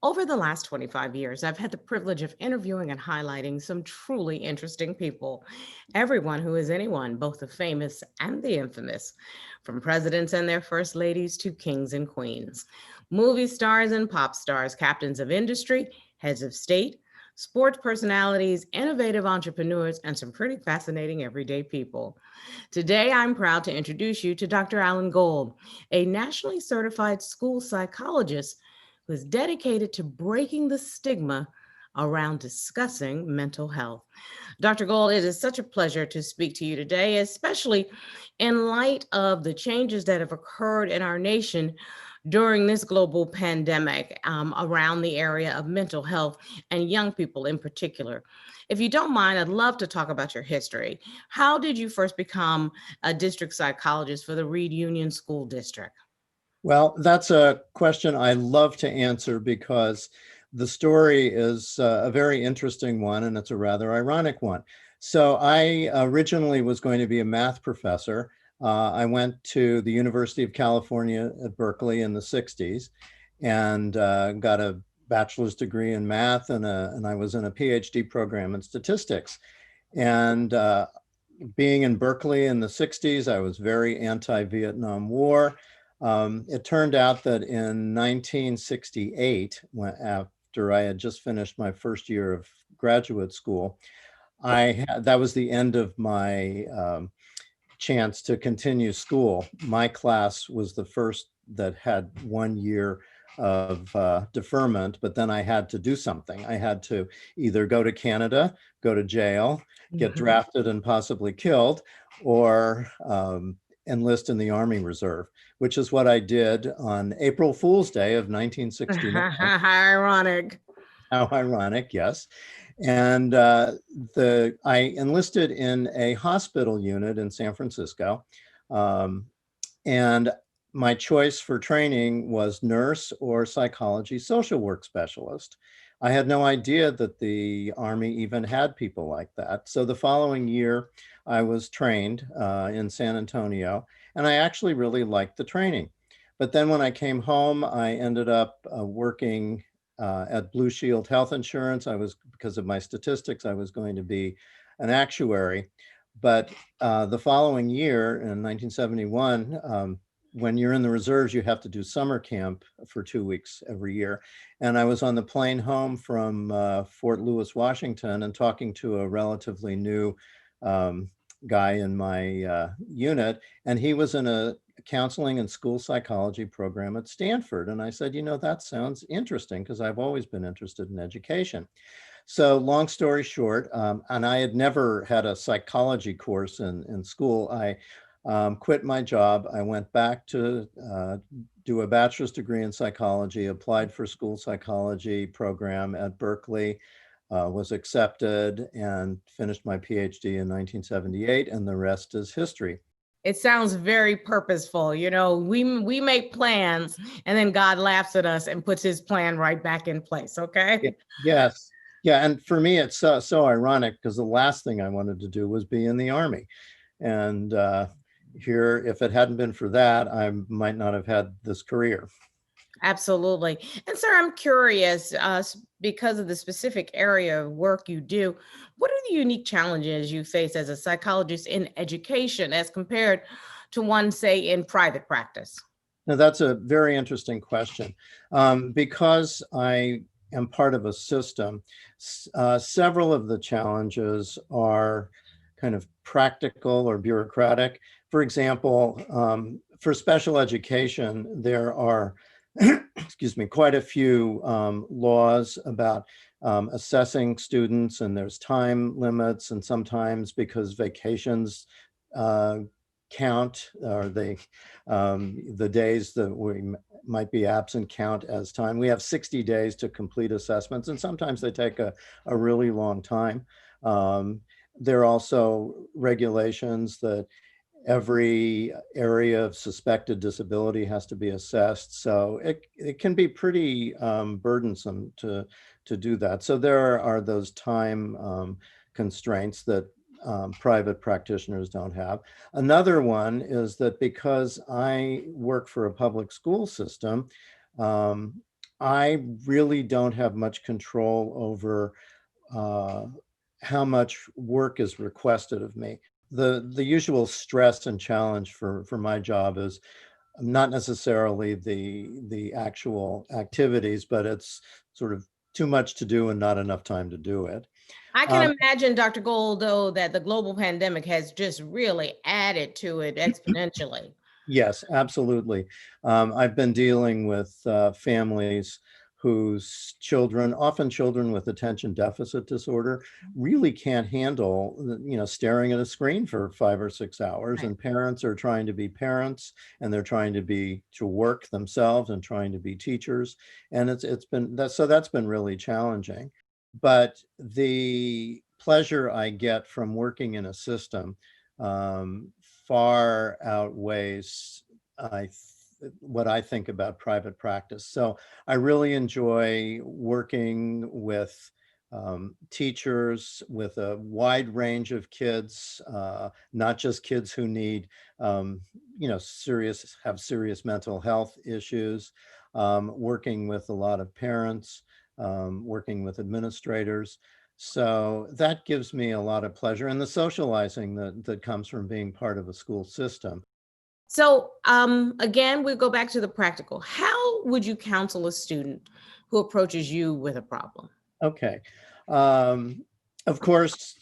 Over the last 25 years, I've had the privilege of interviewing and highlighting some truly interesting people. Everyone who is anyone, both the famous and the infamous, from presidents and their first ladies to kings and queens, movie stars and pop stars, captains of industry, heads of state, sports personalities, innovative entrepreneurs, and some pretty fascinating everyday people. Today, I'm proud to introduce you to Dr. Allan Gold, a nationally certified school psychologist who is dedicated to breaking the stigma around discussing mental health. Dr. Gold, it is such a pleasure to speak to you today, especially in light of the changes that have occurred in our nation during this global pandemic around the area of mental health and young people in particular. If you don't mind, I'd love to talk about your history. How did you first become a district psychologist for the Reed Union School District? Well, that's a question I love to answer because the story is a very interesting one and it's a rather ironic one. So I originally was going to be a math professor. I went to the University of California at Berkeley in the 60s and got a bachelor's degree in math and I was in a PhD program in statistics. And being in Berkeley in the 60s, I was very anti-Vietnam War. It turned out that in 1968, after I had just finished my first year of graduate school, that was the end of my chance to continue school. My class was the first that had 1 year of deferment, but then I had to do something. I had to either go to Canada, go to jail, get drafted and possibly killed, or enlist in the Army Reserve, which is what I did on April Fool's Day of 1969. Ironic. How ironic, yes. And I enlisted in a hospital unit in San Francisco. And my choice for training was nurse or psychology social work specialist. I had no idea that the Army even had people like that. So the following year, I was trained in San Antonio, and I actually really liked the training. But then when I came home, I ended up working at Blue Shield Health Insurance. Because of my statistics, I was going to be an actuary. But the following year, in 1971, when you're in the reserves, you have to do summer camp for 2 weeks every year. And I was on the plane home from Fort Lewis, Washington, and talking to a relatively new guy in my unit. And he was in a counseling and school psychology program at Stanford. And I said, that sounds interesting because I've always been interested in education. So long story short, and I had never had a psychology course in school. I quit my job. I went back to do a bachelor's degree in psychology, applied for school psychology program at Berkeley, was accepted and finished my PhD in 1978, and the rest is history. It sounds very purposeful. We make plans and then God laughs at us and puts his plan right back in place. Okay. Yes. Yeah. And for me, it's so ironic because the last thing I wanted to do was be in the Army. And here, if it hadn't been for that, I might not have had this career. Absolutely. And sir, I'm curious, because of the specific area of work you do, what are the unique challenges you face as a psychologist in education as compared to one, say, in private practice? Now, that's a very interesting question. Because I am part of a system, several of the challenges are kind of practical or bureaucratic. For example, for special education, there are excuse me, quite a few laws about assessing students, and there's time limits, and sometimes because vacations count, or the days that we might be absent count as time. We have 60 days to complete assessments, and sometimes they take a really long time. There are also regulations that every area of suspected disability has to be assessed. So it can be pretty burdensome to do that. So there are those time constraints that private practitioners don't have. Another one is that because I work for a public school system, I really don't have much control over uh, how much work is requested of me. The usual stress and challenge for my job is not necessarily the actual activities, but it's sort of too much to do and not enough time to do it. I can Um, imagine, Dr. Gold, though, that the global pandemic has just really added to it exponentially. Yes, absolutely. I've been dealing with families whose children, often children with attention deficit disorder, really can't handle, staring at a screen for 5 or 6 hours. Right. And parents are trying to be parents, and they're trying to work themselves and trying to be teachers. And it's been that so that's been really challenging. But the pleasure I get from working in a system um, far outweighs what I think about private practice. So I really enjoy working with teachers with a wide range of kids, not just kids who need, have serious mental health issues, working with a lot of parents, working with administrators. So that gives me a lot of pleasure, and the socializing that comes from being part of a school system. So, again, we go back to the practical. How would you counsel a student who approaches you with a problem? Okay. Um, of course,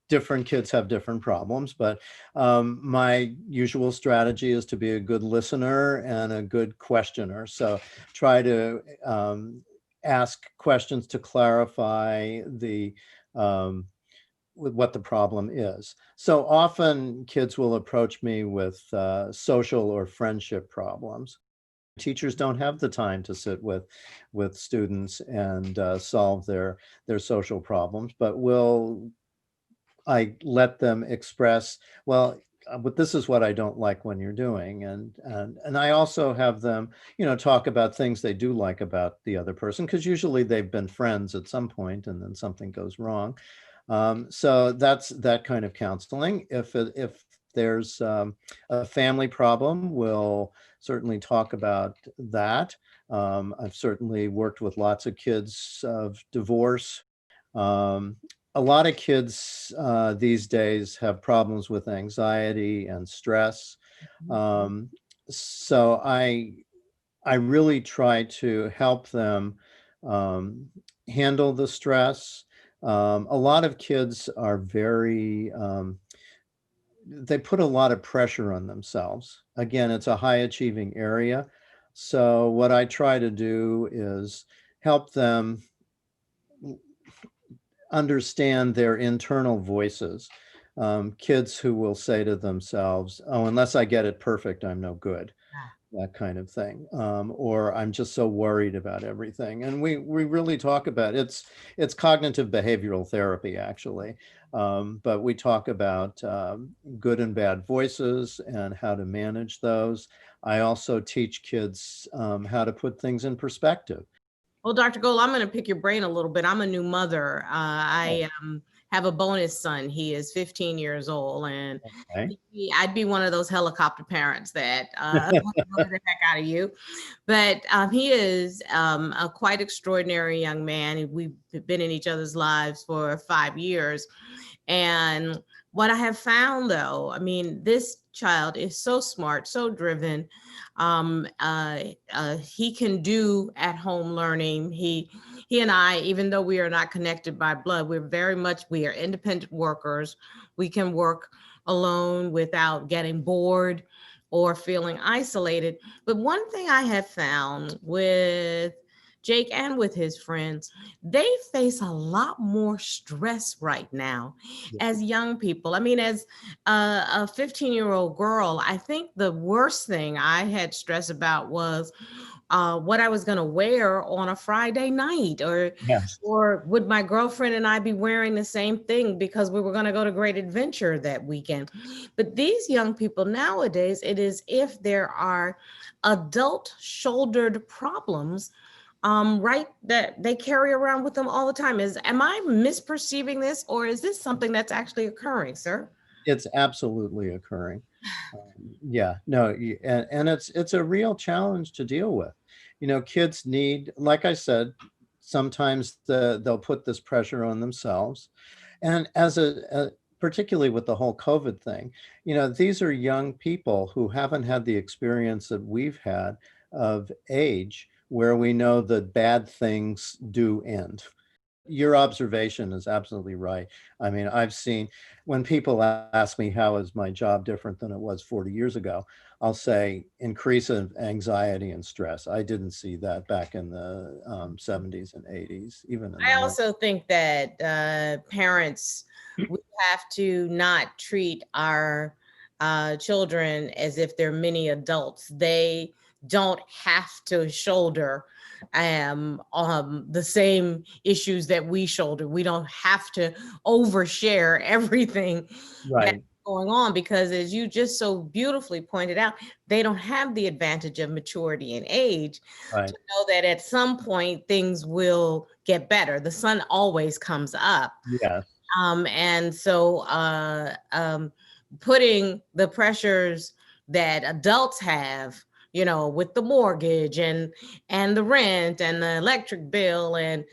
different kids have different problems, but my usual strategy is to be a good listener and a good questioner. So try to ask questions to clarify um, with what the problem is. So often kids will approach me with social or friendship problems. Teachers don't have the time to sit with students and solve their social problems, but I let them express, well, but this is what I don't like when you're doing. And I also have them, talk about things they do like about the other person, because usually they've been friends at some point and then something goes wrong. So that's that kind of counseling. If there's a family problem, we'll certainly talk about that. I've certainly worked with lots of kids of divorce. Um, a lot of kids these days have problems with anxiety and stress. Um, so I really try to help them um, handle the stress. A lot of kids are they put a lot of pressure on themselves. Again, it's a high achieving area. So what I try to do is help them understand their internal voices. Kids who will say to themselves, "Oh, unless I get it perfect, I'm no good." That kind of thing, or I'm just so worried about everything. And we really talk about it's cognitive behavioral therapy actually, but we talk about good and bad voices and how to manage those. I also teach kids how to put things in perspective. Well, Dr. Gold, I'm going to pick your brain a little bit. I'm a new mother. I have a bonus son. He is 15 years old, and Okay. I'd be one of those helicopter parents that want to the heck out of you. But he is a quite extraordinary young man. We've been in each other's lives for 5 years. And what I have found, though, I mean, this child is so smart, so driven. He can do at home learning. He and I, even though we are not connected by blood, we are independent workers. We can work alone without getting bored or feeling isolated. But one thing I have found with Jake and with his friends, they face a lot more stress right now as young people. I mean, as a 15-year-old girl, I think the worst thing I had stress about was what I was going to wear on a Friday night, Yes. or would my girlfriend and I be wearing the same thing because we were going to go to Great Adventure that weekend. But these young people nowadays, it is if there are adult shouldered problems, right, that they carry around with them all the time. Am I misperceiving this, or is this something that's actually occurring, sir? It's absolutely occurring. Yeah, no, and it's a real challenge to deal with. Kids need, like I said, sometimes they'll put this pressure on themselves. And particularly with the whole COVID thing, these are young people who haven't had the experience that we've had of age, where we know that bad things do end. Your observation is absolutely right. I mean, I've seen when people ask me how is my job different than it was 40 years ago, I'll say increase of anxiety and stress. I didn't see that back in the 70s and 80s, even in the I 90s. also think that parents, we have to not treat our children as if they're mini adults. They don't have to shoulder the same issues that we shoulder. We don't have to overshare everything that's Right, going on, because as you just so beautifully pointed out, they don't have the advantage of maturity and age to right. know that at some point things will get better. The sun always comes up. Yes, And so putting the pressures that adults have, with the mortgage and the rent and the electric bill and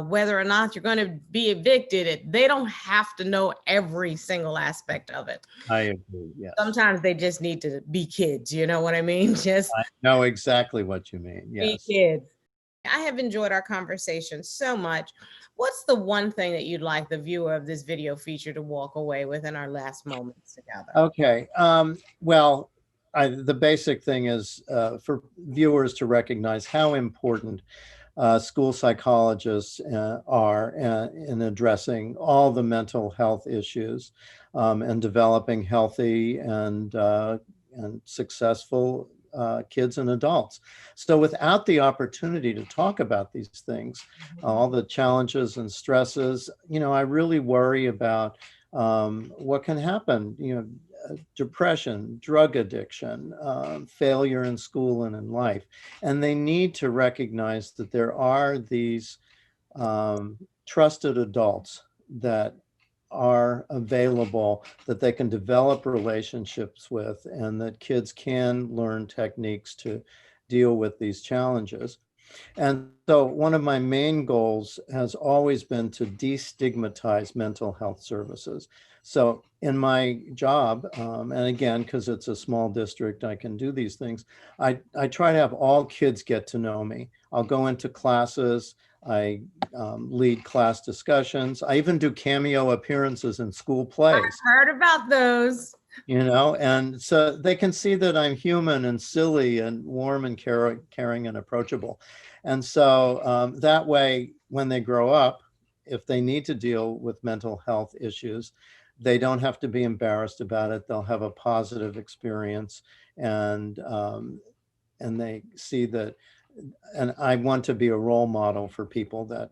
whether or not you're going to be evicted, they don't have to know every single aspect of it. I agree. Yes. Sometimes they just need to be kids, you know what I mean? Just I know exactly what you mean. be Yes. kids. I have enjoyed our conversation so much. What's the one thing that you'd like the viewer of this video feature to walk away with in our last moments together? Okay. Well, the basic thing is for viewers to recognize how important school psychologists are in addressing all the mental health issues and developing healthy and successful kids and adults. So without the opportunity to talk about these things, all the challenges and stresses, I really worry about what can happen, depression, drug addiction, failure in school and in life. And they need to recognize that there are these trusted adults that are available, that they can develop relationships with, and that kids can learn techniques to deal with these challenges. And so one of my main goals has always been to destigmatize mental health services. So in my job, and again, because it's a small district, I can do these things. I try to have all kids get to know me. I'll go into classes. I lead class discussions. I even do cameo appearances in school plays. Heard about those. And so they can see that I'm human and silly and warm and caring and approachable. And so that way, when they grow up, if they need to deal with mental health issues, they don't have to be embarrassed about it. They'll have a positive experience, and they see that. And I want to be a role model for people that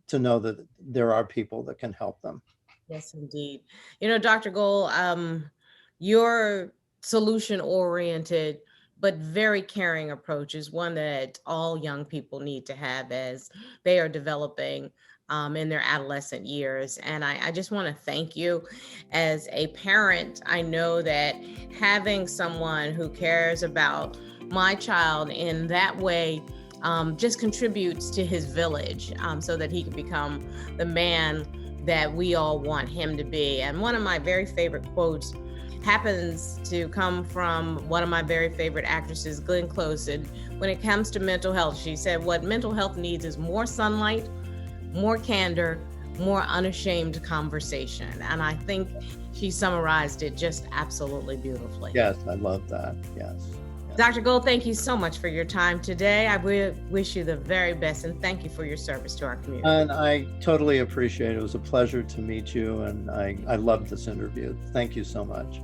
to know that there are people that can help them. Yes, indeed. Dr. Gold, your solution-oriented but very caring approach is one that all young people need to have as they are developing in their adolescent years. And I just want to thank you. As a parent, I know that having someone who cares about my child in that way just contributes to his village so that he can become the man that we all want him to be. And one of my very favorite quotes happens to come from one of my very favorite actresses, Glenn Close. And when it comes to mental health, she said, what mental health needs is more sunlight, more candor, more unashamed conversation. And I think she summarized it just absolutely beautifully. Yes, I love that. Yes. Dr. Gold, thank you so much for your time today. I wish you the very best, and thank you for your service to our community. And I totally appreciate it. It was a pleasure to meet you, and I loved this interview. Thank you so much.